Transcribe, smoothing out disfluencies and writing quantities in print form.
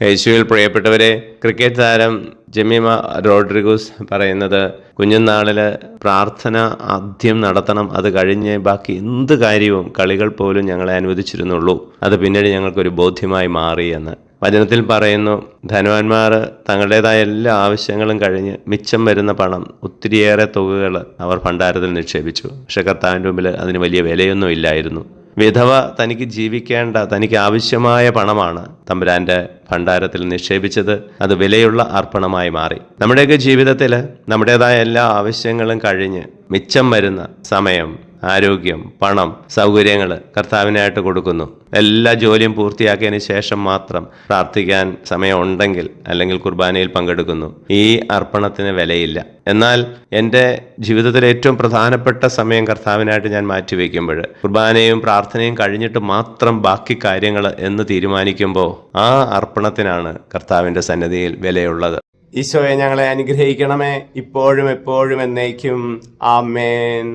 യേശുവിൽ പ്രിയപ്പെട്ടവരെ, ക്രിക്കറ്റ് താരം ജെമിമ റോഡ്രിഗസ് പറയുന്നത്, കുഞ്ഞുനാളിൽ പ്രാർത്ഥന ആദ്യം നടത്തണം, അത് കഴിഞ്ഞ് ബാക്കി എന്ത് കാര്യവും കളികൾ പോലും ഞങ്ങളെ അനുവദിച്ചിരുന്നുള്ളൂ, അത് പിന്നീട് ഞങ്ങൾക്കൊരു ബോധ്യമായി മാറി എന്ന്. വചനത്തിൽ പറയുന്നു, ധനവാന്മാർ തങ്ങളുടേതായ എല്ലാ ആവശ്യങ്ങളും കഴിഞ്ഞ് മിച്ചം വരുന്ന പണം, ഒത്തിരിയേറെ തുകകൾ അവർ ഭണ്ഡാരത്തിൽ നിക്ഷേപിച്ചു. പക്ഷെ കർത്താവിൻ്റെ മുമ്പിൽ അതിന് വലിയ വിലയൊന്നും ഇല്ലായിരുന്നു. വിധവ തനിക്ക് ജീവിക്കേണ്ട, തനിക്ക് ആവശ്യമായ പണമാണ് തമ്പുരാന്റെ ഭണ്ഡാരത്തിൽ നിക്ഷേപിച്ചത്. അത് വിലയുള്ള അർപ്പണമായി മാറി. നമ്മുടെയൊക്കെ ജീവിതത്തിൽ നമ്മുടേതായ എല്ലാ ആവശ്യങ്ങളും കഴിഞ്ഞ് മിച്ചം വരുന്ന സമയം, ആരോഗ്യം, പണം, സൗകര്യങ്ങൾ കർത്താവിനായിട്ട് കൊടുക്കുന്നു. എല്ലാ ജോലിയും പൂർത്തിയാക്കിയതിന് ശേഷം മാത്രം പ്രാർത്ഥിക്കാൻ സമയമുണ്ടെങ്കിൽ അല്ലെങ്കിൽ കുർബാനയിൽ പങ്കെടുക്കുന്നു. ഈ അർപ്പണത്തിന് വിലയില്ല. എന്നാൽ എൻ്റെ ജീവിതത്തിലെ ഏറ്റവും പ്രധാനപ്പെട്ട സമയം കർത്താവിനായിട്ട് ഞാൻ മാറ്റിവെക്കുമ്പോൾ, കുർബാനയും പ്രാർത്ഥനയും കഴിഞ്ഞിട്ട് മാത്രം ബാക്കി കാര്യങ്ങൾ എന്ന് തീരുമാനിക്കുമ്പോൾ, ആ അർപ്പണത്തിനാണ് കർത്താവിൻ്റെ സന്നിധിയിൽ വിലയുള്ളത്. ഈശോയെ, ഞങ്ങളെ അനുഗ്രഹിക്കണമേ, ഇപ്പോഴും എപ്പോഴും എന്നേക്കും. ആമേൻ.